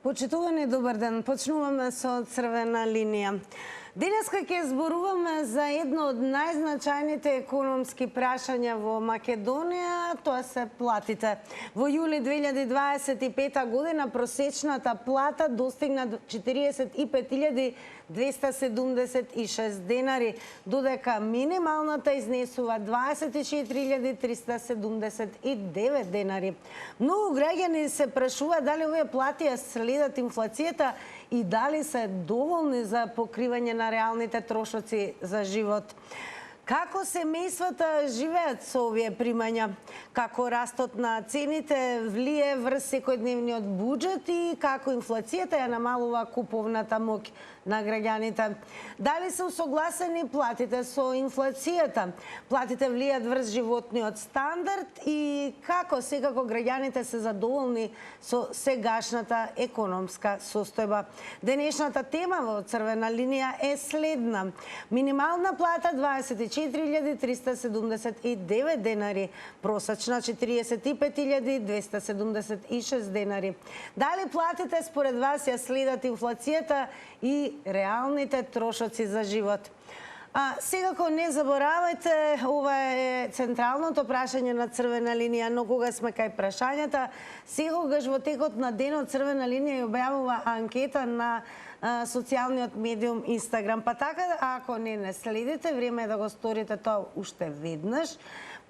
Почитувани, добар ден. Почнуваме со црвена линија. Денеска ќе зборуваме за едно од најзначајните економски прашања во Македонија, тоа се платите. Во јули 2025 година просечната плата достигна 45.276 денари, додека минималната изнесува 24.379 денари. Многу граѓани се прашуваат дали овие плати ја следат инфлацијата и дали се доволни за покривање на реалните трошоци за живот. Како семејствата живеат со овие примања? Како растот на цените влие врз секојдневниот буџет и како инфлацијата ја намалува куповната моќ на граѓаните? Дали се усогласени платите со инфлацијата? Платите влијат врз животниот стандард и како секако граѓаните се задоволни со сегашната економска состојба? Денешната тема во црвена линија е следна. Минимална плата 24.379 денари, просечна 45.276 денари. Дали платите според вас ја следат инфлацијата и реалните трошоци за живот? Секако не заборавајте, ова е централното прашање на црвена линија, но кога сме кај прашањата, секогаш во текот на денот црвена линија ја објавува анкета на социјалниот медиум Инстаграм. Па така, ако не следите, време е да го сторите тоа уште веднаш.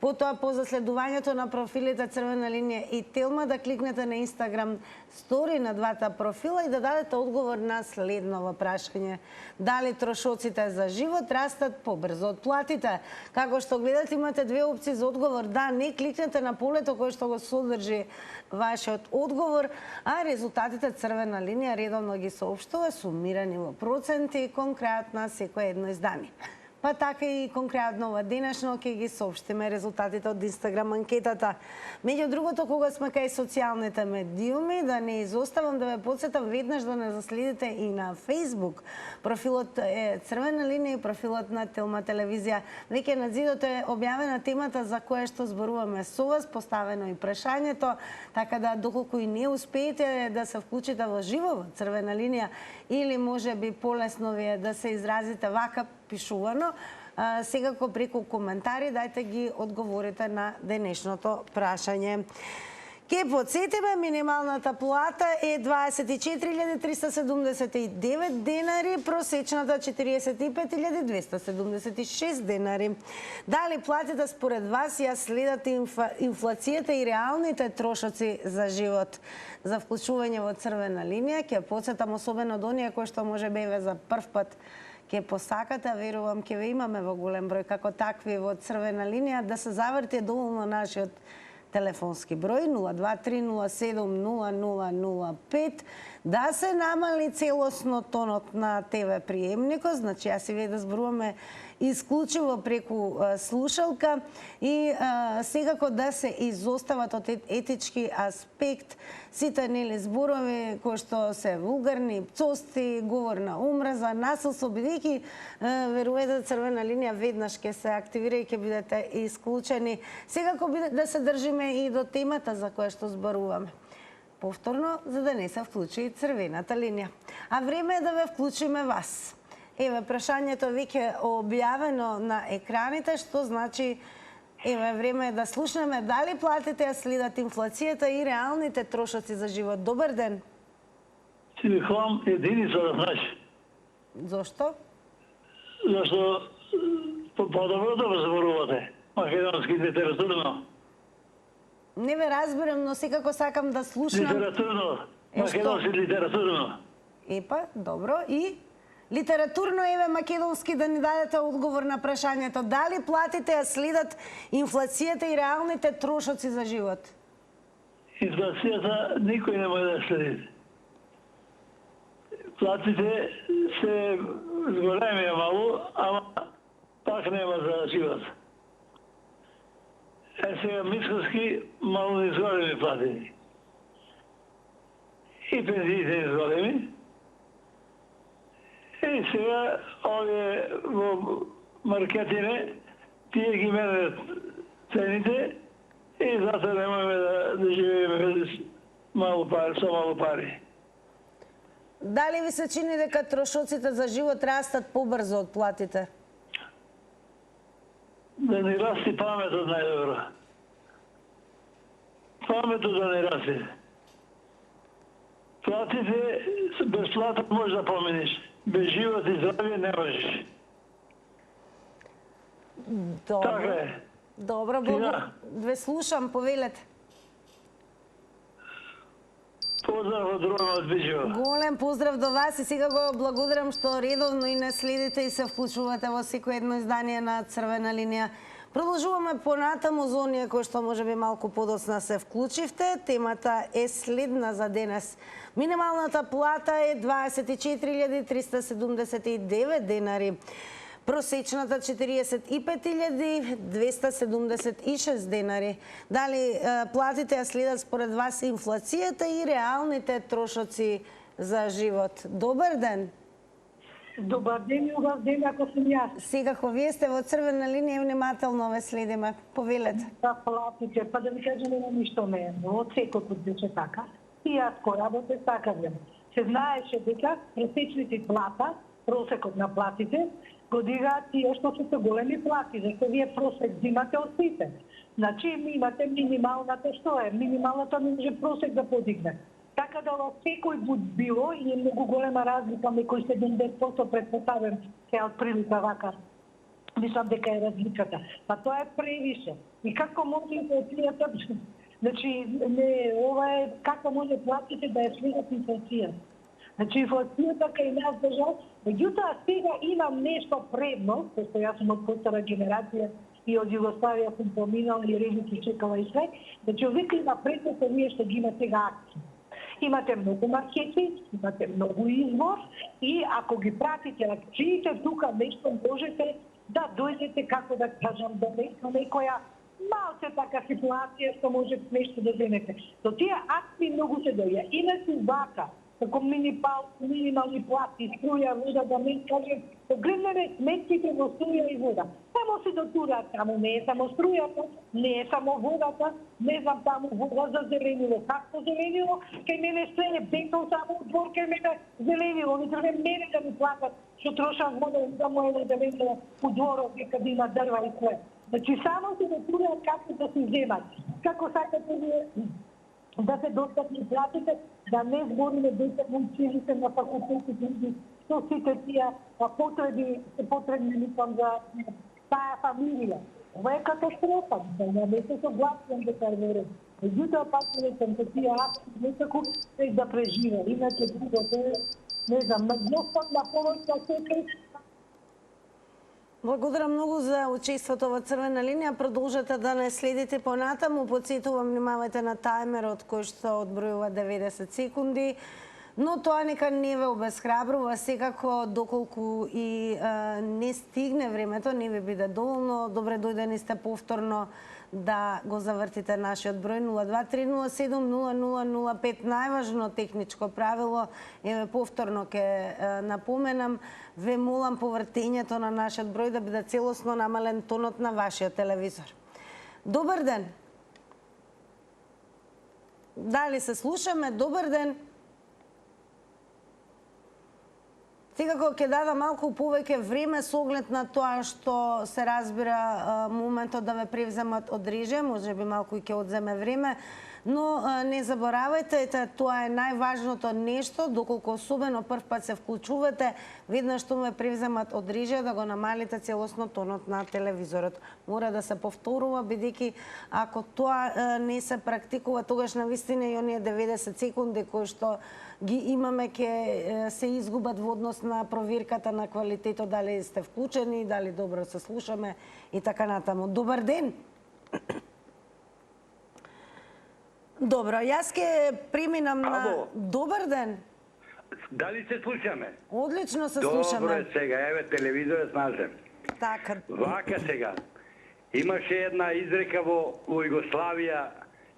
Потоа, по заследувањето на профилите Црвена линија и Телма, да кликнете на Инстаграм стори на двата профила и да дадете одговор на следново прашање. Дали трошоците за живот растат побрзо од платите? Како што гледате, имате две опции за одговор. Да, не, кликнете на полето кој што го содржи вашиот одговор, а резултатите Црвена линија редовно ги соопштува, сумирани во проценти, конкретно секој едно издание. Па така и конкретно ова денешно ќе ги соопштиме резултатите од Инстаграм анкетата. Меѓу другото, кога сме кај социјалните медиуми, да не изоставам да ве потсетам веднаш да не заследите и на Фејсбук. Профилот е Црвена линија и профилот на Телма телевизија. Веќе на зидот е објавена темата за која што зборуваме со вас, поставено и прашањето, така да доколку и не успеете да се вклучите во живо во Црвена линија или може би полесно ви е да се изразите вака пишувано, секако преку коментари дајте ги одговорите на денешното прашање. Ке подсетиме, минималната плата е 24.379 денари, просечната 45.276 денари. Дали платите според вас ја следат инфлацијата и реалните трошоци за живот? За вклучување во Црвена линија ќе подсетам особено до оние кои што може бе за прв пат ќе посакате, верувам ќе ве имаме во голем број како такви во Црвена линија, да се заврти доволно нашиот телефонски број 023070005, да се намали целосно тонот на ТВ приемникот, значи јас и вие да зборуваме исклучиво преку слушалка и секако да се изостават од етички аспект сите нели зборови кои што се вулгарни, пцости, говор на омраза, насилство, бидејќи верувате Црвена линија веднаш ќе се активира и ќе бидете исклучени. Секако да се држиме и до темата за која што зборуваме. Повторно, за да не се вклучи и Црвената линија. А време е да ве вклучиме вас. Еве, прашањето веќе објавено на екраните, што значи, еве, време е да слушнеме дали платите ја следат инфлацијата и реалните трошоци за живот. Добар ден. Телефон единица да знаеш. Зошто? Зашто по-добро да зборувате. Македонски литературно. Не ве разбирам, но секако сакам да слушнам. Литературно. Македонски литературно. Епа, добро. И литературно, еве, македонски, да ни дадете одговор на прашањето. Дали платите ја следат инфлацијата и реалните трошоци за живот? Инфлацијата никој не може да следи. Платите се зголеми малу, ама пак нема за живот. Сега мисленски малу не зголеми платени. И пензиите не зголеми. И сега овие во маркетине тие ги менат цените и затоа не можеме да живееме со малу пари. Дали ви се чини дека трошоците за живот растат побрзо од платите? Да не расти паметот најдобро. Паметот да не расти. Платите, без плата можеш да поминиш. Без живот и здравје не можеш. Така Добро. е. Добро, ве слушам, повелете. Поздрав од Руна од Биџево. Голем поздрав до вас и сега го благодарам што редовно и не следите и се вклучувате во секој едно издание на Црвена линија. Продолжуваме понатаму за оние кои што можеби малку подоцна се вклучивте. Темата е следна за денес. Минималната плата е 24.379 денари. Просечната 45.276 денари. Дали платите ја следат според вас инфлацијата и реалните трошоци за живот? Добар ден! Добар ден и убав ден, ако сум јас. Секако, вие сте во Црвена линија и внимателно ве следиме. Повелете. Да платите, па да ви кажем нема ништо меено. Од секој беше така. И јас кој работе така вем. Се знаеше дека просечните плата, просекот на платите, го дигаат тие што се големи плати, зашто вие просек взимате од сите. Значи, имате минималната, што е? Минималната не може просек да подигне. Така да во секој пат било и е многу голема разлика меѓу 70% претпоставен се од прилика вака. Мислам дека е разликата. Па тоа е превише. И како може инфлацијата, значи не ова е како може платите да ја следат инфлацијата. Значи инфлацијата кај нас држава, меѓутоа сега имам нешто предност, зашто јас сум од постара генерација и од Југославија сум поминала и редици чекала и све, значи овие има предност овие што ги има сега акции. Имате многу маркети, имате многу избор и ако ги пратите акциите, тука нешто можете да дојдете, како да кажам, до некоја малце така ситуација што може нешто да земете. До тие акции многу се доја. Иначе вака, како минимални плати, струја, вода, да не кажем, погледнеме сметките во струја и вода. Само се дотураат таму, не е само струјата, не е само водата, не знам таму вода за зеленило. Како зеленило? Кај мене се е бетон само двор, кај мене зеленило. Не треба мене да ми платат, што трошам вода за моје зеленило у дворот, каде има дрва и све. Значи само се дотураат како да се земат. Како сакате вие да се достапни платите, да не збориме дека училите на факултетите, што сите тие потребни мислам за таа фамилија. Ова е катастрофа, ја не се согласувам дека е верен. Меѓутоа патилетам со тие акции некако се да преживе, иначе другото е, не знам, на помош на секој. Благодарам многу за учеството во Црвена линија. Продолжете да не следите понатаму. Потсетувам, внимавајте на тајмерот кој што одбројува 90 секунди. Но тоа нека не ве обесхрабрува, секако доколку и не стигне времето, не ви биде доволно. Добре дојдени сте повторно да го завртите нашиот број 023070005. Најважно техничко правило, еве повторно ќе напоменам, ве молам повртењето на нашиот број да биде целосно намален тонот на вашиот телевизор. Добар ден. Дали се слушаме? Добар ден. Секако ќе дадам малку повеќе време со оглед на тоа што се разбира моментот да ве превземат од режија, можеби малку и ќе одземе време, но не заборавајте, тоа е најважното нешто, доколку особено прв пат се вклучувате, веднаш што ме превземат од режија да го намалите целосно тонот на телевизорот. Мора да се повторува, бидејќи ако тоа не се практикува, тогаш навистина и оние 90 секунди кои што ги имаме ќе се изгубат во однос на проверката на квалитетот, дали сте вклучени, дали добро се слушаме и така натаму. Добар ден! Добро, јас ќе преминам на... Добар ден! Дали се слушаме? Одлично се слушаме. Добро, сега, еве телевизорот смажем. Така. Вака сега. Имаше една изрека во Југославија,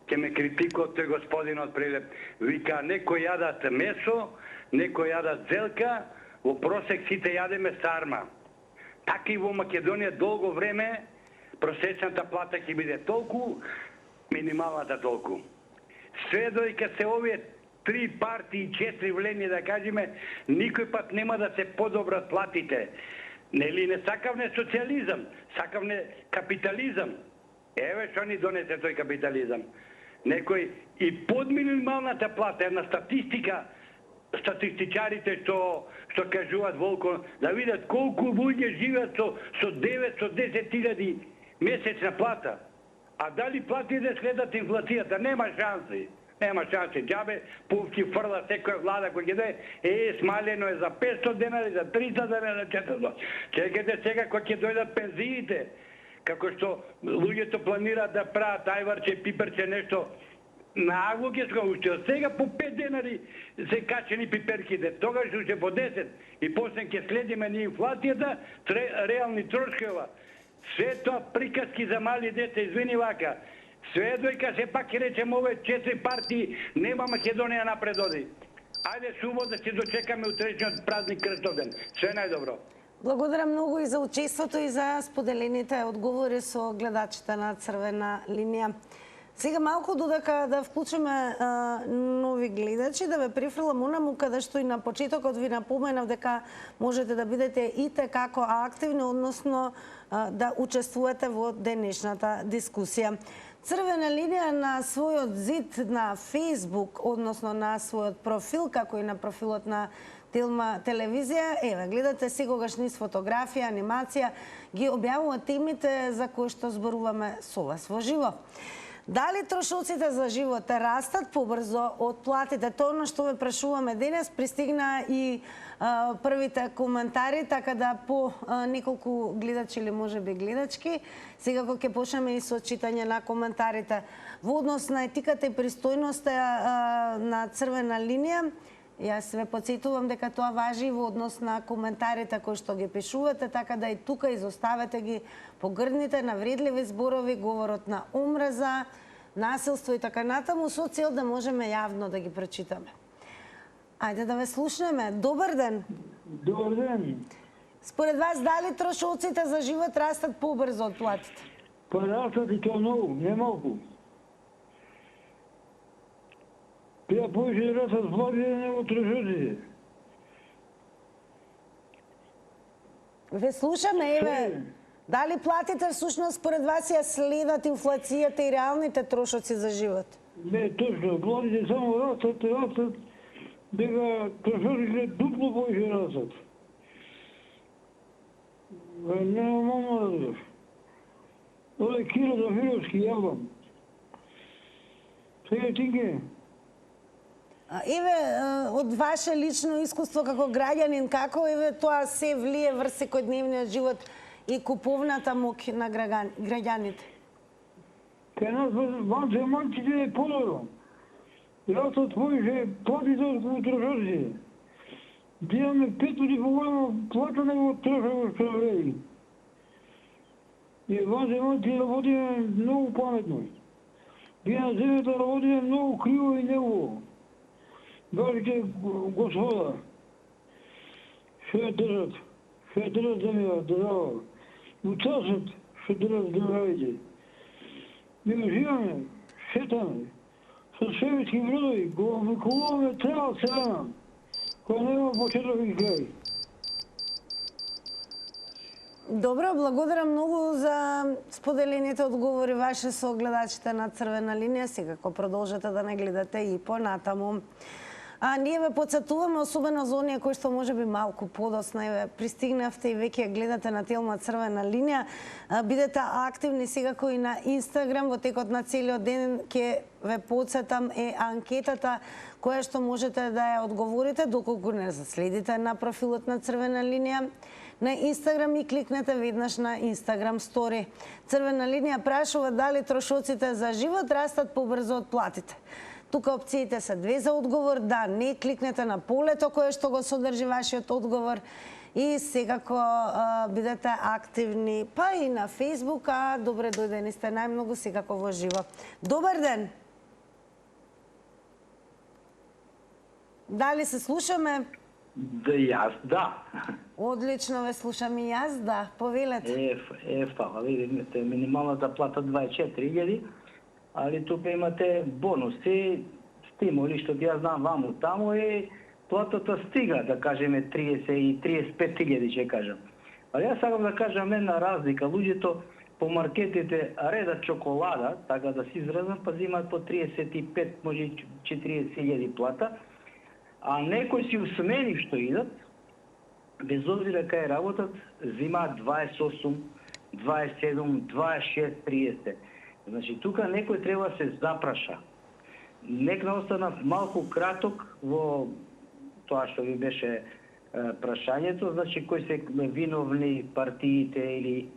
ќе ме критикува тој господинот Прилеп. Вика, некој јадат месо, некој јадат зелка, во просек сите јадеме сарма. Така и во Македонија долго време просечната плата ќе биде толку, минималната толку. Све дојка се овие 3 партии, 4 влени, да кажеме, никој пат нема да се подобрат платите. Нели не сакавне социализам, сакавне капитализам. Еве што ни донесе тој капитализам. Некој и под минималната плата, една статистика, статистичарите што кажуваат Волко, да видат колку луѓе живеат со 9, со 10.000 месечна плата. А дали платите следат инфлацијата? Нема шанси. Нема шанси. Џабе пувки фрла секоја влада кој ќе даде, смалено е за 500 денари, за 300 денари, за 400. Чекайте сега кој ќе дојдат пензиите, како што луѓето планираат да прават ајварче, пиперче, нешто нагло ќе уште сега по 5 денари се качени пиперките, тогаш уште по 10 и после ќе следиме ни инфлацијата, реални трошкова. Све тоа приказки за мали деца, извини вака. Све дојка се пак ќе речем овие 4 партии, нема Македонија напредоди. Ајде субота ќе дочекаме утрешниот празник Крстовден. Све најдобро. Благодарам многу и за учеството и за споделените одговори со гледачите на Црвена линија. Сега малку додека да вклучиме нови гледачи, да ве прифрлам онаму каде што и на почетокот ви напоменав дека можете да бидете и како активни, односно да учествувате во денешната дискусија. Црвена линија на својот зид на Facebook, односно на својот профил, како и на профилот на Телма телевизија, еве, гледате секогаш низ фотографија, анимација, ги објавуваат темите за кои што зборуваме со вас во живо. Дали трошоците за живот растат побрзо од платите? Тоа на што ве прашуваме денес, пристигна и првите коментари, така да по неколку гледачи или можеби гледачки, сега кога ќе почнеме и со читање на коментарите. Во однос на етиката и пристојноста на Црвена линија, јас ве подсетувам дека тоа важи во однос на коментарите кои што ги пишувате, така да и тука изоставете ги погрдните навредливи зборови, говорот на омраза, насилство и така натаму, со цел да можеме јавно да ги прочитаме. Ајде да ве слушнеме. Добар ден. Добар ден. Според вас, дали трошоците за живот растат побрзо од платите? Па растат и тоа многу, не малку. Треба повеќе да растат платите него трошоците. Ве слушаме, еве. Дали платите всушност според вас ја следат инфлацијата и реалните трошоци за живот? Не, точно. Платите само растат, дека трошоците дупло повеќе растат. Нормално да видиш. Ова е Киро Зафировски, јавам. Сега тинке. Еве, од ваше лично искуство како граѓанин, како еве тоа се влие врз секојдневниот живот и куповната моќ на граѓаните? Кај нас ван земјаните е подобро. Растат повеќе платите од трошоците. Да имаме 5 пати поголема плата него трошоци што вреди. И ван земјаните работиме многу паметно. Вие на земјата работиме многу криво и неубаво. Велike господа, што ја држат земја, држава. Учасат што држат државите. Ми живеме, шетаме, со шведски бродови, го обиколуваме цела селена, која нема почеток и крај. Добро, благодарам многу за споделените одговори ваше со гледачите на Црвена линија. Секако продолжете да не гледате и понатаму. Ние ве подсетуваме, особено за оние кои што можеби малку подоцна пристигнавте и веќе гледате на Телма Црвена линија. Бидете активни секако и на Инстаграм. Во текот на целиот ден ќе ве подсетам анкетата која што можете да ја одговорите доколку не заследите на профилот на Црвена линија на Инстаграм и кликнете веднаш на Инстаграм стори. Црвена линија прашува дали трошоците за живот растат побрзо од платите. Тука опциите се две за одговор, да, не, кликнете на полето кое што го содржи вашиот одговор и секако бидете активни, па и на Facebook, а добре дојдени сте најмногу секако во живо. Добар ден! Дали се слушаме? Да, јас, да. Одлично ве слушам и јас, да. Повелете. Фала, видите, минималната плата 24.000, али тука имате бонуси, стимули, што ја знам ваму таму е платата стига, да кажеме 30 и 35.000, ќе кажам. Ali ja сакам да кажам една разлика. Луѓето по маркетите редат чоколада, така да се изразам, па взимаат по 35, може 40.000 плата, а некои си усмени што идат, без обзира кај работат, взимаат 28, 27, 26, 30. Значи, тука некој треба да се запраша. Некна остана малку краток во тоа што ви беше прашањето, значи кои се виновни партиите или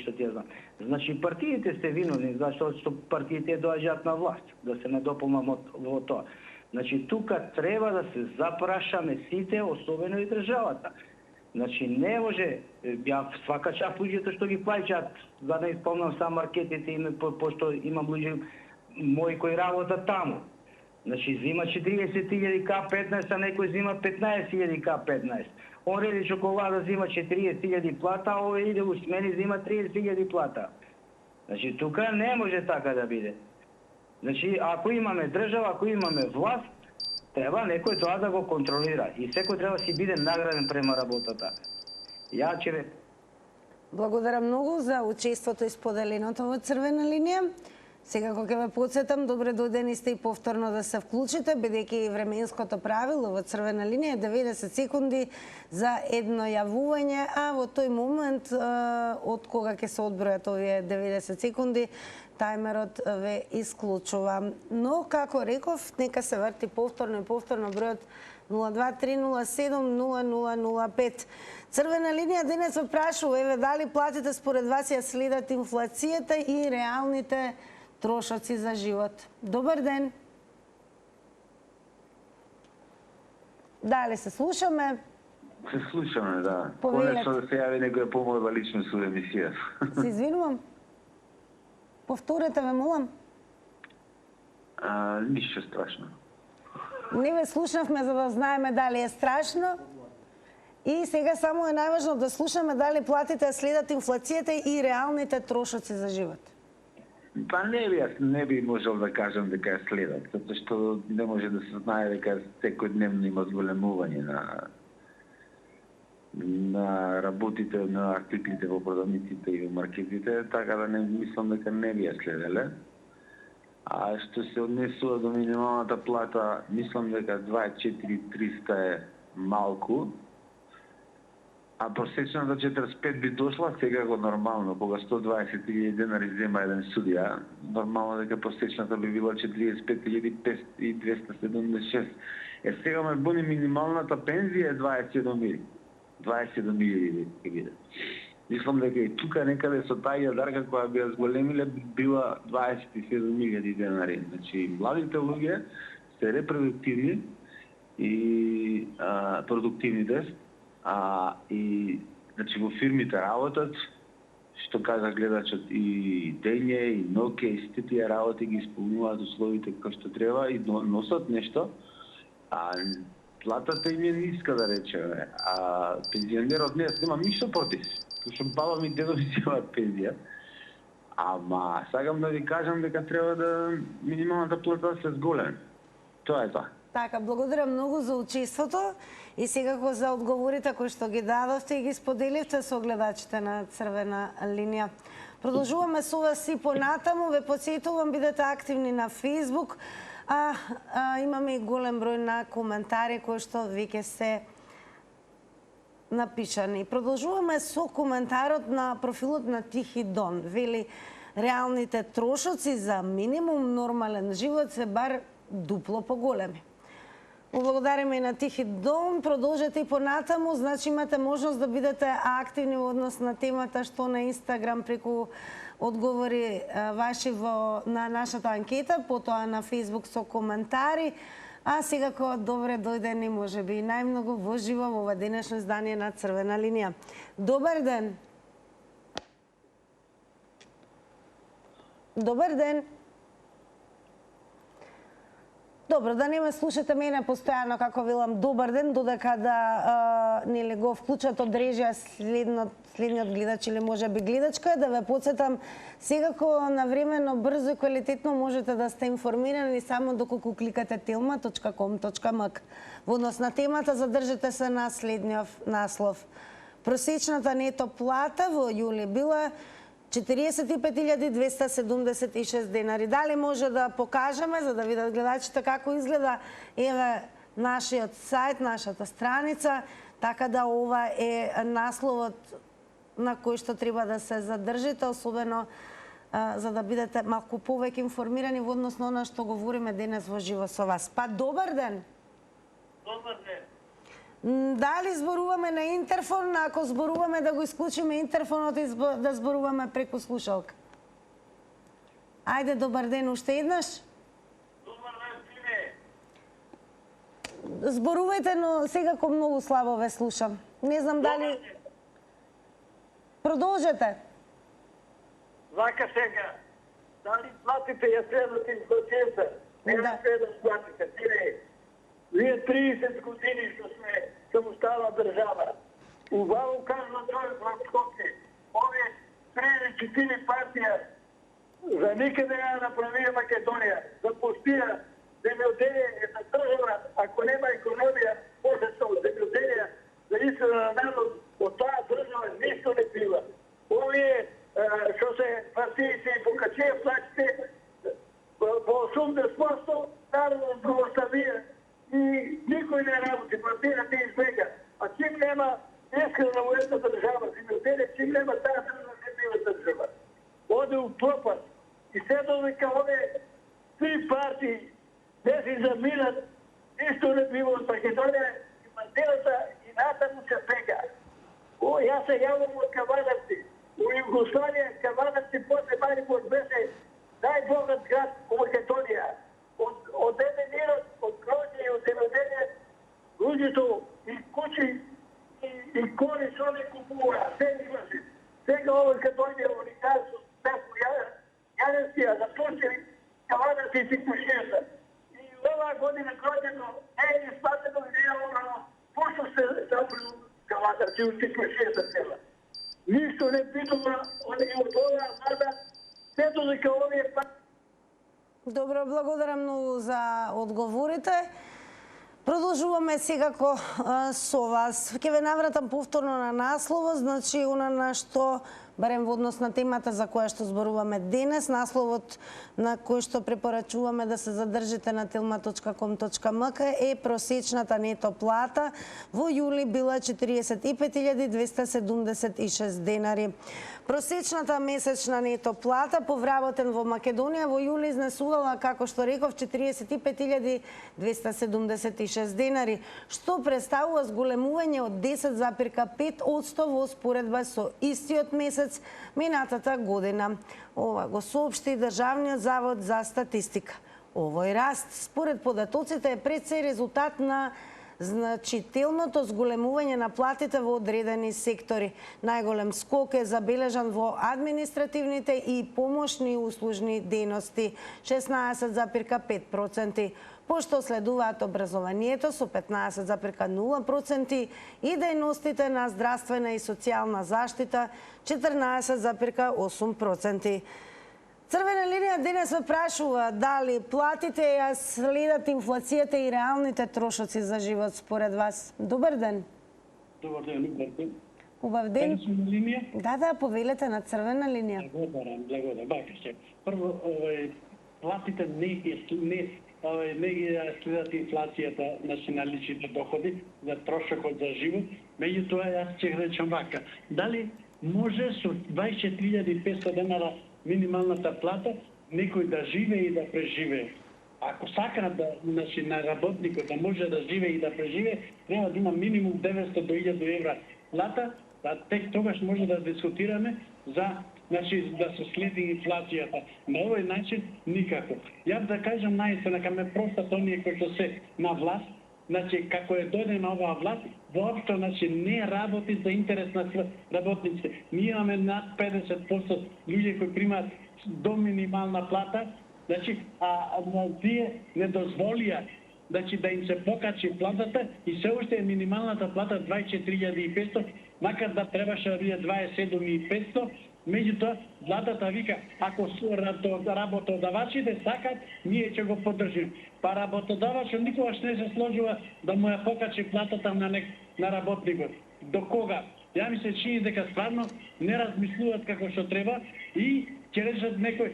што ти ја знам. Значи партиите се виновни, зашто партиите доаѓаат на власт, да се надополнам во тоа. Значи тука треба да се запрашаме сите, особено и државата. Значи не може, ја свака час луѓето што ги плаќаат, за да исполнам сам маркетите, пошто имам луѓе мои кои работат таму. Значи, зима 40.000 К15, а некој зима 15.000 К15. Он реди чоколада, зима 40.000 плата, а овој иде у смени, зима 30.000 плата. Значи, тука не може така да биде. Значи, ако имаме држава, ако имаме власт, треба некој тоа да го контролира. И секој треба да си биде награден према работата. Ја ќе... Благодарам многу за учеството и споделеното во Црвена линија. Сега кога ќе ве потсетам, добре дојдени сте и повторно да се вклучите, бидејќи временското правило во Црвена линија е 90 секунди за едно јавување, а во тој момент, од кога ќе се одбројат овие 90 секунди, тајмерот ве исклучува. Но, како реков, нека се врти повторно и повторно бројот 023070005. Црвена линија денес ве прашува, еве, дали платите според вас ја следат инфлацијата и реалните трошоци за живот. Добар ден. Дали се слушаме? Се слушаме, да. Повелете. Конечно да се јави некоја помојба лично со емисија. Се извинувам. Повторете, ве молам. Ништо страшно. Не ве слушнавме за да знаеме дали е страшно. И сега само е најважно да слушаме дали платите следат инфлацијата и реалните трошоци за живот. Па не би можел да кажам дека ја следат, затоа што не може да се знае дека секојдневно има зголемување на работите, на артиклите во продавниците и во маркетите, така да не мислам дека не би ја следеле. А што се однесува до минималната плата, мислам дека 24.300 е малку, а просечната 45 би дошла секако нормално, кога 120.000 денари зема еден судија, нормално дека просечната би била 45.276. Сега ме буни минималната пензија е 27.000. 27.000 ќе биде. Мислам дека и тука некаде со таа јадарка која би ја зголемиле била 27.000 денари. Значи, младите луѓе се репродуктивни и продуктивните, и значи во фирмите работат, што каза гледачот, и дење, и ноќе, и сите тие работи ги исполнуваат условите како што треба и носат нешто, а платата им е ниска, да речеме. А пензионерот немам ништо против, што баба ми и дедо ми си имаат пензија. Ама сакам да ви кажам дека треба да минималната плата се зголеми. Тоа е тоа. Така, благодарам многу за учеството и секако за одговорите кои што ги дадовте и ги споделивте со гледачите на Црвена линија. Продолжуваме со вас и понатаму, ве потсетувам, бидете активни на Facebook, имаме и голем број на коментари кои што веќе се напишани. Продолжуваме со коментарот на профилот на Тихи Дон. Вели, реалните трошоци за минимум нормален живот се бар дупло поголеми. Благодариме и на Тихи Дом. Продолжете и понатаму, значи имате можност да бидете активни во однос на темата што на Инстаграм преку одговори ваши на нашата анкета, потоа на Фейсбук со коментари. А секако добре дојдени, можеби и најмногу во живо во ова денешно издание на Црвена линија. Добар ден. Добар ден. Добро, да не ме слушате мене постојано како велам добар ден, додека да нели го вклучат од режија следниот гледач или можеби гледачка, да ве потсетам секако навремено, брзо и квалитетно можете да сте информирани само доколку кликате tilma.com.mk. Во однос на темата задржете се на следниот наслов. Просечната нето плата во јули била 45.276 денари. Дали може да покажеме, за да видат гледачите како изгледа, еве нашиот сајт, нашата страница, така да ова е насловот на кој што треба да се задржите, особено за да бидете малку повеќе информирани во однос на она што говориме денес во живо со вас. Па добар ден! Добар ден! Дали зборуваме на интерфон, ако зборуваме да го исклучиме интерфонот и да зборуваме преку слушалка? Ајде, добар ден, уште еднаш? Добар ден, сине! Зборувајте, но секако многу слабо ве слушам. Не знам дали... Продолжете. Вака сега, дали платите ја следната инфлацијата? Не Да. да платите, сине! Вие 30 години што сме самостална држава. Убаво кажа тој Францкоски. Овие 3-4 партија за никаде не направија Македонија. Да пустија земјоделие една држава, ако нема економија, може со земјоделие да исхрани на народ, од таа држава ништо не бива. Овие што се партијци и покачија платите по 80% народот го оставија и никој не работи, партијата избега. А чим нема искрена во една држава, земјоделие, чим нема таа држава, не бива држава. Оде у пропаст. И се додека овие три партии не си заминат, ништо не бива од Македонија и Манделата и натаму се бега. Јас се јавам од Кавадарци. У Југославија Кавадарци после Марибор беше најбогат град во Македонија. Од еден од гроздје и од земјоделие, луѓето и куќи и коли што не купува, се имаше. Сега овој кад дојде Уникарство, Стефо Јаневскија, започнали Кавадарци и Тикушијата. И оваа година гроздјето не е исплатено и не е обрано, пошто се забрано Кавадарци и Тикушијата села. Ништо не питува од оваа влада, се додека овие Добро, благодарам многу за одговорите. Продолжуваме секако со вас. Ќе ве навратам повторно на насловот, значи она на што, барем во однос на темата за која што зборуваме денес, насловот на кој што препорачуваме да се задржите на tilma.com.mk е просечната нето плата во јули била 45.276 денари. Просечната месечна нето плата по вработен во Македонија во јули изнесувала, како што реков, 45.276 денари, што представува зголемување од 10,5% во споредба со истиот месец минатата година. Ова го соопшти Државниот завод за статистика. Овој раст, според податоците, е пред се резултат на значителното зголемување на платите во одредени сектори. Најголем скок е забележан во административните и помошни услужни дејности, 16,5%, пошто следуваат образованието со 15,0% и дејностите на здравствена и социјална заштита 14,8%. Црвена линија денес ме прашува дали платите ја следат инфлацијата и реалните трошоци за живот според вас. Добар ден. Добар ден, убав ден. Убав ден. Линија? Да, повелете на црвена линија. Благодарам. Бака се. Прво, платите не ги следат инфлацијата, значи на личните доходи, за трошокот за живот. Меѓутоа, јас ќе речам вака. Дали може со 24.500 денара минималната плата некој да живее и да преживее? Ако сака да, значи, на работникот да може да живее и да преживее, треба да има минимум 900 до 1000 евра плата, да тек тогаш може да дискутираме за, значи, да се следи инфлацијата. На овој начин никако. Јас да кажам наистина, ка ме простат оние кои што се на власт, значи, како е дојдена оваа власт, воопшто, значи, не работи за интерес на работниците. Ние имаме над 50% луѓе кои примаат до минимална плата, Значи, тие не дозволија да им се покачи платата и се уште е минималната плата 24.500, макар да требаше да биде 27.500. Меѓутоа, владата вика, ако работодавачите сакат, ние ќе го поддржиме. Па работодавачот никогаш не се сложува да му ја покачи платата на работникот. До кога? Ја ми се чини дека стварно не размислуваат како што треба и ќе речат некој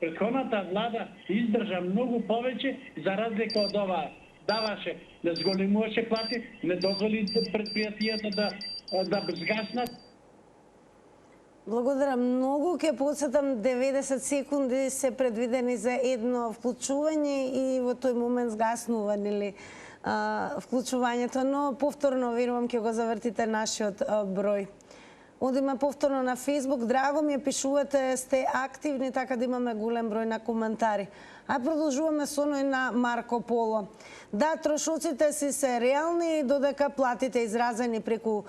предходната влада издржа многу повеќе за разлика од оваа. Даваше, не зголемуваше плати, не дозволи предпријатијата да згаснат. Благодарам многу. Ке подсетам 90 секунди се предвидени за едно вклучување и во тој момент згаснува вклучувањето, но повторно верувам ќе го завртите нашиот број. Одиме повторно на Facebook. Драго ми е, пишувате, сте активни, така да имаме голем број на коментари. Продолжуваме со оној на Марко Поло. Да, трошоците си се реални, додека платите изразени преку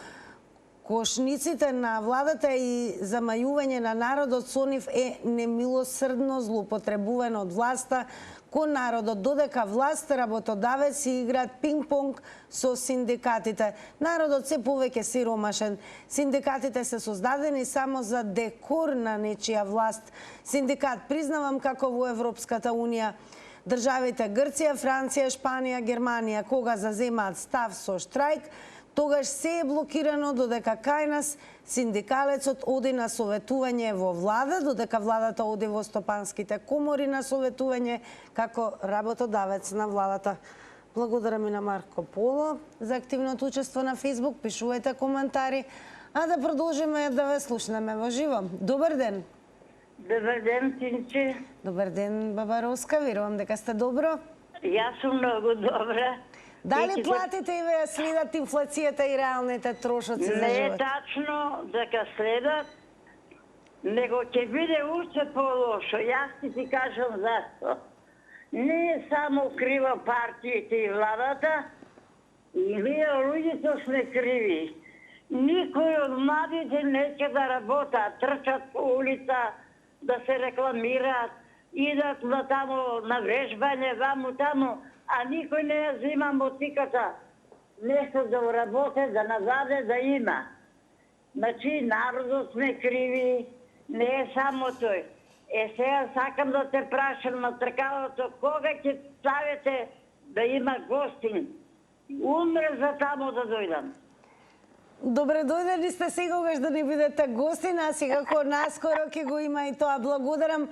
кошниците на владата и замајување на народот со нив е немилосрдно злоупотребувано од власта кон народот, додека власт, работодавец си играат пинг-понг со синдикатите. Народот се повеќе сиромашен. Синдикатите се создадени само за декор на нечија власт. Синдикат признавам како во Европската Унија. Државите Грција, Франција, Шпанија, Германија, кога заземаат став со штрајк, тогаш се е блокирано, додека кај нас синдикалецот оди на советување во влада, додека владата оди во стопанските комори на советување како работодавец на владата. Благодарам и на Марко Поло за активното учество на Facebook. Пишувајте коментари, а да продолжиме да ве слушнеме во живо. Добар ден! Добар ден, Тинче. Добар ден, баба Роска. Верувам дека сте добро. Јас сум многу добра. Дали платите и ве следат инфлацијата и реалните трошоци за живот? Не е тачно дека следат, него ќе биде уште по-лошо. Јас ти кажам зашто. Не е само крива партиите и владата, и ние луѓето сме криви. Никој од младите не ќе да работат, трчат по улица, да се рекламираат, идат на тамо на вежбање, ваму тамо, а никој не ја зима мотиката. Нешто да работе, да назаде, да има. Значи, народот сме криви, не е само тој. Сега сакам да те прашам на тркалото, кога ќе ставите да има гостин? Умре за тамо да дојдам. Добре дојдени сте секогаш да не бидете гостин, а секако наскоро ќе го има и тоа. Благодарам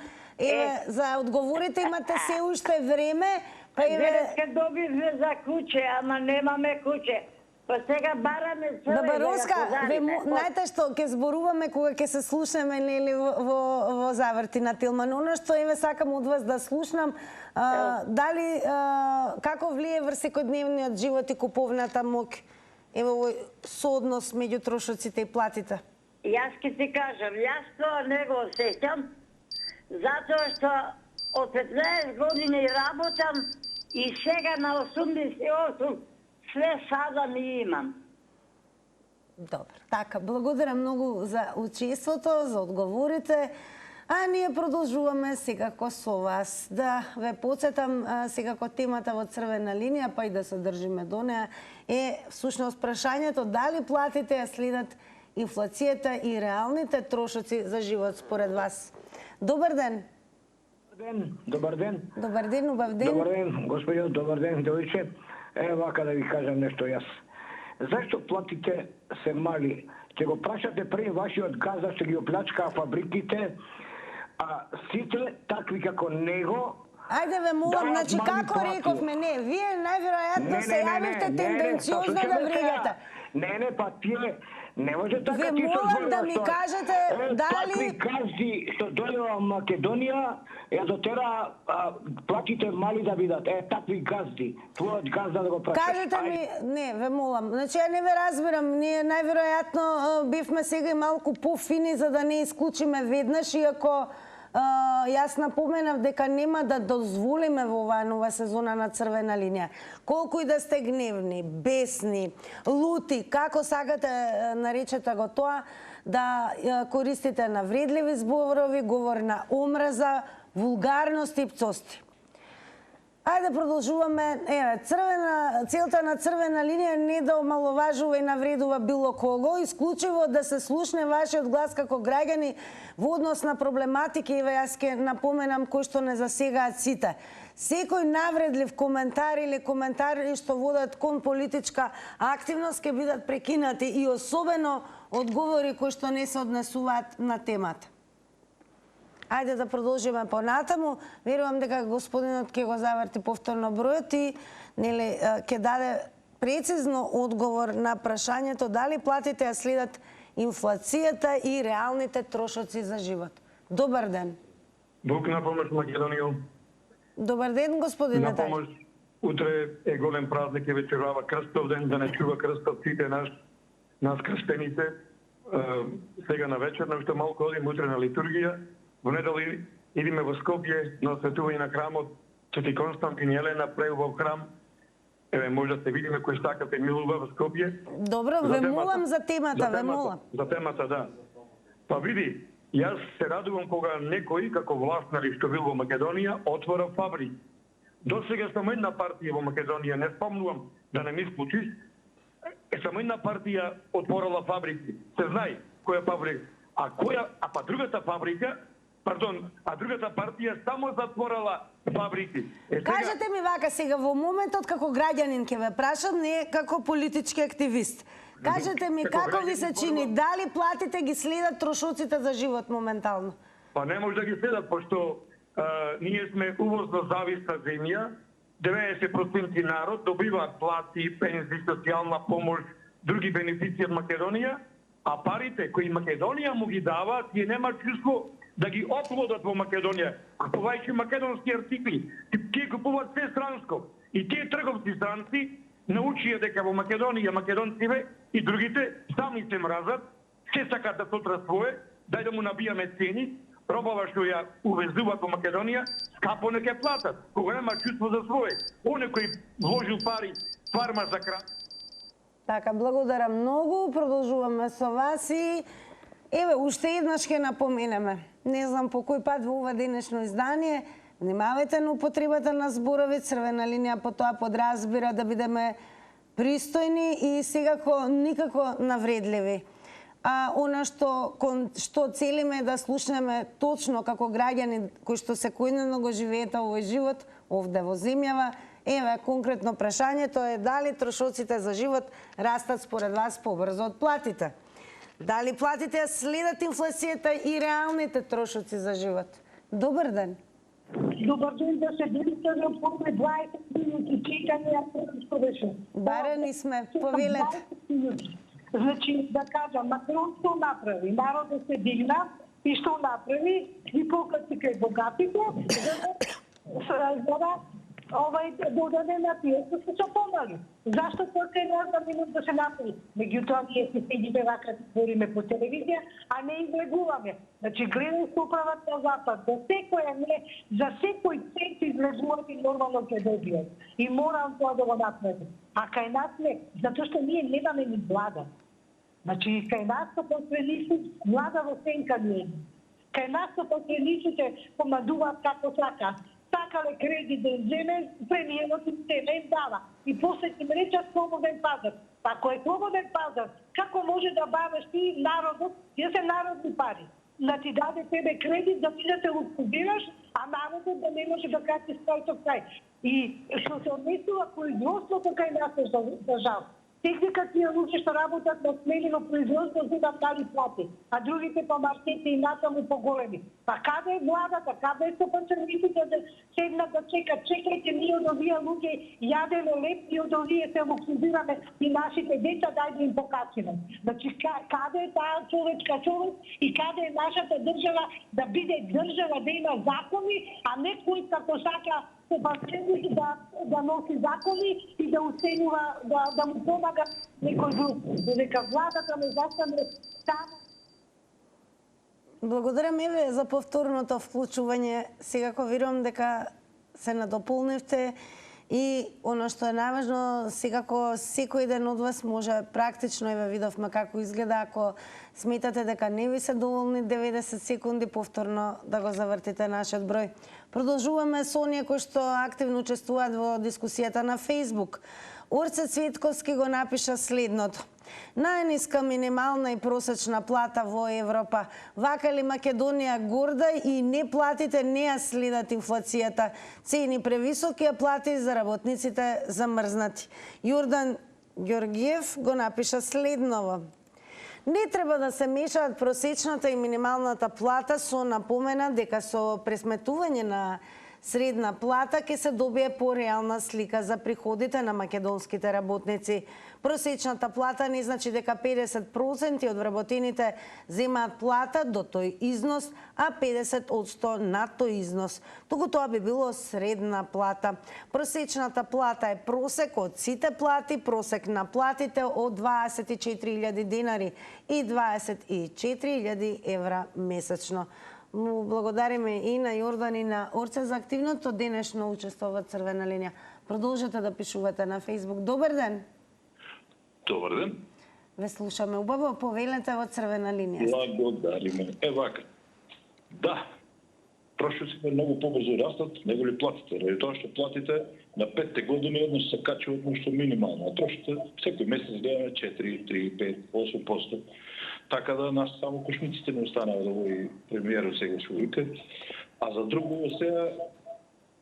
за одговорите, имате се уште време. Денеска добивме за куќе, ама немаме куќе. Па сега бараме целе Баба Роска, знаете што, ќе зборуваме кога ќе се слушнеме во заврти на Тилман. Оно што сакам од вас да слушнам, дали како влие врз секојдневниот живот и куповната моќ во сооднос меѓу трошоците и платите? Јас ќе ти кажам, јас тоа не го осеќам, затоа што од 15 години работам и сега на 88 све садам и имам. Добро, така, благодарам многу за учеството, за одговорите. А ние продолжуваме секако со вас. Да ве подсетам, секако темата во црвена линија, па и да се држиме до неа, е всушност прашањето дали платите ја следат инфлацијата и реалните трошоци за живот според вас. Добар ден! Добар ден. Добар ден, убав ден. Добар ден, господјо, добар ден, девојче. Вака да ви кажам нешто јас. Зашто платите се мали? Ќе го прашате пред вашиот газа, што ги оплачкаа фабриките, а сите такви како него. Ајде ве молам, значи како рековме, не, вие најверојатно се јавивте тенденциозно да вредите. Не, па тие не може така ти што молам да ми кажете дали такви газди што дојдоа во Македонија ја дотера платите мали да бидат. Такви газди. Твојот газда да го прашаш. Кажете ми, не, ве молам. Значи ја не ве разбирам. Ние најверојатно бивме сега и малку пофини за да не исклучиме веднаш, иако јас напоменав дека нема да дозволиме во оваа нова сезона на црвена линија. Колку и да сте гневни, бесни, лути, како сакате наречете го тоа, да користите навредливи зборови, говор на омраза, вулгарности и пцости. Ајде продолжуваме. Еве, целта на црвена линија не да омаловажува и навредува било кого, исклучиво да се слушне вашиот глас како граѓани во однос на проблематики. Еве, јас ќе напоменам кои што не засегаат сите. Секој навредлив коментар или коментари што водат кон политичка активност ќе бидат прекинати и особено одговори кои што не се однесуваат на темата. Ајде да продолжиме понатаму. Верувам дека господинот ќе го заврти повторно бројот и ќе даде прецизно одговор на прашањето дали платите ја следат инфлацијата и реалните трошоци за живот. Добар ден. Бог на помош, Македонија. Добар ден, господине. На помош. Утре е голем празник и вечерава крстов ден, да не чува крстов сите нас крстените. Сега на вечер, нешто малку одим утре на литургија. Во недели идеме во Скопје на осветување на храмот Свети Константин и Елена преубав храм. Еве, може да се видиме кој сакате милува во Скопје. Добро, ве молам за темата, ве молам. За темата, да. Па види, јас се радувам кога некој, како властнар што бил во Македонија, отвора фабрики. До сега само една партија во Македонија, не спомнувам да не ми исклучиш, само една партија отворила фабрики. Се знае која фабрика. А другата фабрика, другата партија само затворила фабрики. Кажете ми вака сега, во моментот како граѓанин ќе ве прашам, не како политички активист. Кажете ми како ви се чини, дали платите ги следат трошоците за живот моментално? Па не може да ги следат, пошто ние сме увозно зависна земја, 90% народ добиваат плати, пензии, социјална помош, други бенефиции од Македонија, а парите кои Македонија му ги дава, тие нема чувство да ги оплодат во Македонија, купувајќи македонски артикли. Тие купуваат се странско. И тие трговци странци научија дека во Македонија македонците и другите сами се мразат, се сакат да сотра свое, дај да му набијаме цени, робава што ја увезуваат во Македонија, скапо не ќе платат, кога нема чувство за свое. Оне кој вложил пари, фарма за крав. Така, благодарам многу, продолжуваме со вас и еве, уште еднаш ќе напоменеме. Не знам по кој пат во ова денешно издание, внимавајте на употребата на зборови, црвена линија по тоа подразбира да бидеме пристојни и секако никако навредливи. А она што целиме да слушнеме точно како граѓани кои што секојдневно го живеете овој живот овде во земјава, еве конкретно прашањето е дали трошоците за живот растат според вас побрзо од платите? Дали платите ја следат инфлацијата и реалните трошоци за живот? Добар ден. Добар ден, да се дирите на поне 20 минути чекање, а што беше. Барени сме, повелете. Значи, да кажам, Макрон што направи? Народот се дигна и што направи? И покати кај богатите, за да додаде на тие што се помали. Зашто тока една минут да се направи? Меѓутоа, ние се седиме вака, говориме по телевизија, а не излегуваме. Значи, гледај се управат на Запад, за секој цент излегуват и нормално ќе добијат. И морам тоа да го направи. А кај нас не, затоа што ние немаме ни влада. Значи, кај нас се посредници, влада во сенка не е. Кај нас се посредниците помадуваат како сака. Сакале кредит да земе, премиерот им земе им дава. И после им речат слободен пазар. Ако е слободен пазар, како може да бавиш ти народот, тие се народни пари. Да ти даде тебе кредит, да ти да се луксузираш, а народот да не може да качи крај со крај. И што се однесува производството кај нас за жал. Техника тие луѓе што работат на смелено производство земат дали плати, а другите по маркети и натаму поголеми. Па каде е владата, каде е стопанчарниците да седнат да чекат? Чекајте, ние од овие луѓе јадеме леп и од овие се луксузираме и нашите деца дај да им покачиме. Значи, каде е таа човечка човек и каде е нашата држава да биде држава, да има закони, а не кој како сака да носи закони и да уценува, да му помага некој друг. Дека владата не застане само. Благодарам еве за повторното вклучување. Секако верувам дека се надополнивте И оно што е најважно, секако секој ден од вас може практично, еве видовме како изгледа, ако сметате дека не ви се доволни 90 секунди, повторно да го завртите нашиот број. Продолжуваме со оние кои што активно учествуваат во дискусијата на Facebook. Орце Цветковски го напиша следното. Најниска минимална и просечна плата во Европа. Вака ли Македонија горда и не платите не ја следат инфлацијата. Цени превисоки, а плати за работниците замрзнати. Јордан Ѓоргиев го напиша следново. Не треба да се мешаат просечната и минималната плата, со напомена дека со пресметување на средна плата ќе се добие пореална слика за приходите на македонските работници. Просечната плата не значи дека 50% од вработените земаат плата до тој износ, а 50% над тој износ. Туку тоа би било средна плата. Просечната плата е просек од сите плати, просек на платите од 24.000 денари и 24.000 евра месечно. Му благодариме и на Јордан и на Орце за активното денешно учество во Црвена линија. Продолжете да пишувате на Facebook. Добар ден. Добар ден. Ве слушаме убаво, повелете во Црвена линија. Благодариме. Вака. Да, трошоците многу побрзо растат, него ли платите. Ради тоа што платите на 5 години еднаш се качуваат нешто минимално, а трошите секој месец гледаме 4, 3, 5, 8%. Така да нас само кошмиците не останаа да овој премиерот сега што вика. А за друго сега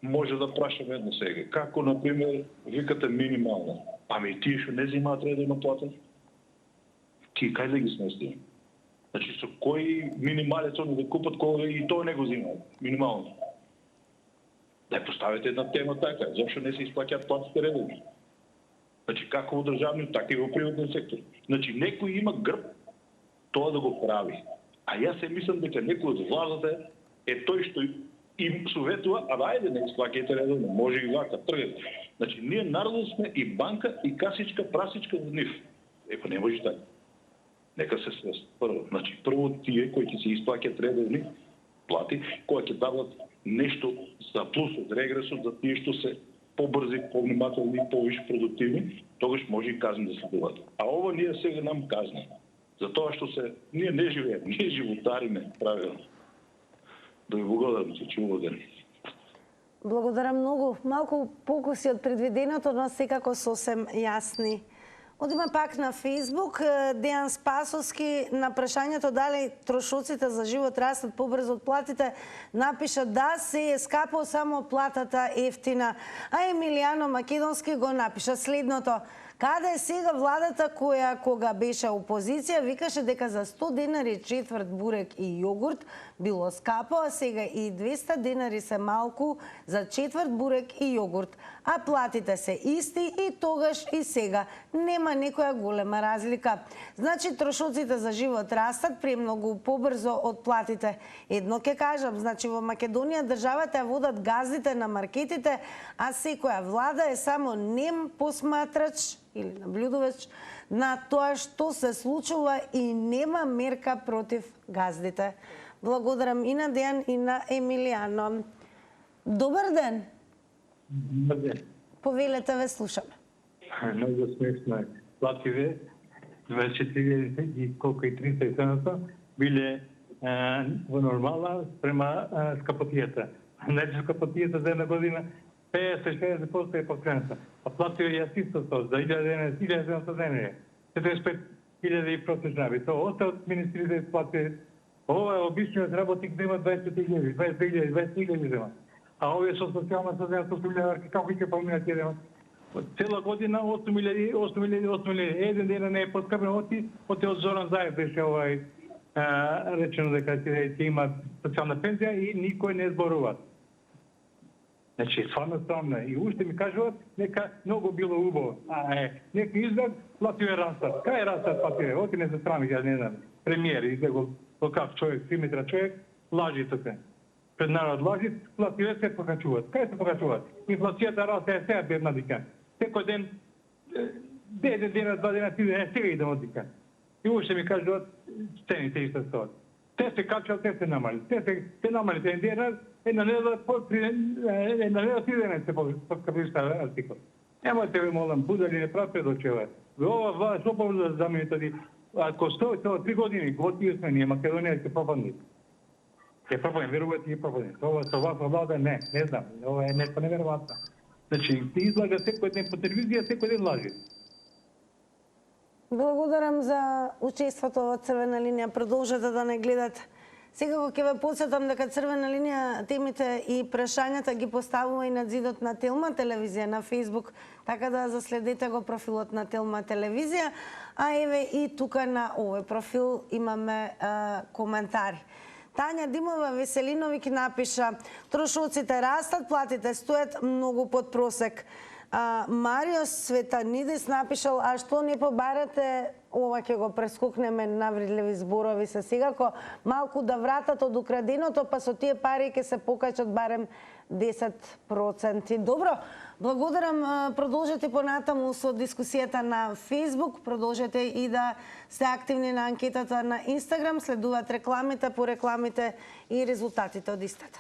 може да прашаме едно сега. Како, например, викате минимално? Ами тие што не земаат редовна плата? Тие кај да ги сместиме? Значи, со кој минималец они да купат кога и тоа не го земаат? Минимално. Да поставите една тема така. Зошто не се исплаќаат платите редовно? Значи, како во државниот, така и во приватниот сектор. Значи, некој има грб тоа да го прави. А јас се мислам дека некој од владата е тој што им советува, а ајде не исплаќајте редовно, може и вака, тргате. Значи, ние народот сме и банка, и касичка, прасичка за нив. Епа не може така. Нека се свест. Значи, прво тие кои ќе се исплаќаат редовни плати, кои ќе дават нешто за плусот, регресот, за тие што се побрзи, повнимателни и повише продуктивни, тогаш може и казни да следуваат. А ова ние сега нам казни. За тоа што се ние не живееме, ние животариме правилно. Да ви благодарам, се чувам. Благодарам многу. Малку покуси од предвиденото, но секако сосем јасни. Одиме пак на Facebook. Дејан Спасовски на прашањето дали трошоците за живот растат побрзо од платите, напиша да, се е скапо, само платата ефтина. А Емилијано Македонски го напиша следното. Каде е сега владата која кога беше опозиција викаше дека за 100 денари четврт бурек и јогурт било скапо, а сега и 200 денари се малку за четврт бурек и јогурт. А платите се исти и тогаш и сега нема некоја голема разлика. Значи трошоците за живот растат премногу побрзо од платите. Едно ќе кажам, значи во Македонија државата ја водат газдите на маркетите, а секоја влада е само нем посматрач или наблюдувач на тоа што се случува и нема мерка против газдите. Благодарам и на Дејан и на Емилијано. Добар ден. Добар ден. Повелете, ве слушаме. Многу смешно е. Плативе 24.000 и колку и 37 биле во нормала спрема скапотијата. Значи скапотијата за една година 50-60% е покрената. А платио јас исто тоа, за 1.700 денари. 45.000 и просечна би. Тоа остаат министрите плати. Ова е обичниот работник да има 20.000, 22.000, 23.000 дема. А овие со социјална социјална солидарност, како ќе поминат тие дема? Цела година 8.000. Еден ден не е подкрепен, оти од Зоран Заев беше речено дека ќе има социјална пензија и никој не зборува. Значи, стварно странно. И уште ми кажуваат нека многу било убаво. Нека изглед плативе растат. Кај растат плативе? Оти не се срами, ја не знам. Премиер изгледал какав човек, симетра човек, лажи тука. Пред народ лажи, плативе се покачуваат. Кај се покачуваат? Инфлацијата расте сега бедна дика. Секој ден, еден ден, 2 дена, 3 дена, сега идем од дика. И уште ми кажуваат цените исто стоат. Те се качуваат, те се намали. Те намали еден ден, една недела 3 дена се подкрепишта артикол. Немојте ви молам, будали не правте дочеве. Ова власт опорно да замените, ако стои 3 години, готови сме ние, Македонија ќе пропадне. Ќе пропадне, верувате ќе пропадне. Ова со ваква влада не знам. Ова е нешто неверојатно. Значи, ти излага секој ден по телевизија, секој ден лажи. Благодарам за учеството во Црвена линија. Продолжете да не гледате. Секако ќе ве подсетам дека Црвена линија темите и прашањата ги поставува и на зидот на Телма телевизија на Facebook, така да заследете го профилот на Телма телевизија, а еве и тука на овој профил имаме коментари. Тања Димова Веселиновик напиша: трошоците растат, платите стојат многу под просек. Марио Светанидис напишал: а што не побарате, ова ќе го прескокнеме, навредливи зборови се секако, малку да вратат од украденото, па со тие пари ќе се покачат барем 10%. Добро, благодарам. Продолжете понатаму со дискусијата на Facebook, продолжете и да сте активни на анкетата на Instagram, следуваат рекламите по рекламите и резултатите од истата.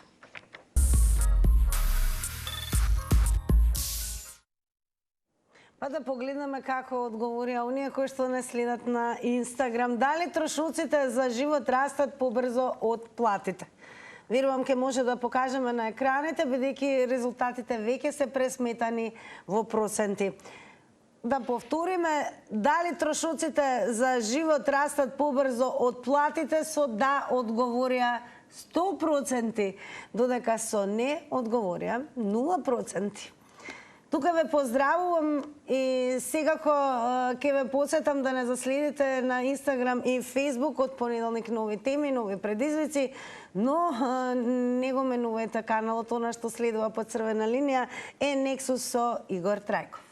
Па да погледнеме како одговорија оние кои што не следат на Инстаграм. Дали трошоците за живот растат побрзо од платите? Верувам ке може да покажеме на екраните, бидејќи резултатите веќе се пресметани во проценти. Да повториме, дали трошоците за живот растат побрзо од платите? Со да одговорија 100%, додека со не одговорија 0%. Тука ве поздравувам и секако ќе ве посетам да не заследите на Инстаграм и Фейсбук од понеделник нови теми, нови предизвици, но не го менувајте каналот, она што следува по Црвена линија е Нексус со Игор Трајков.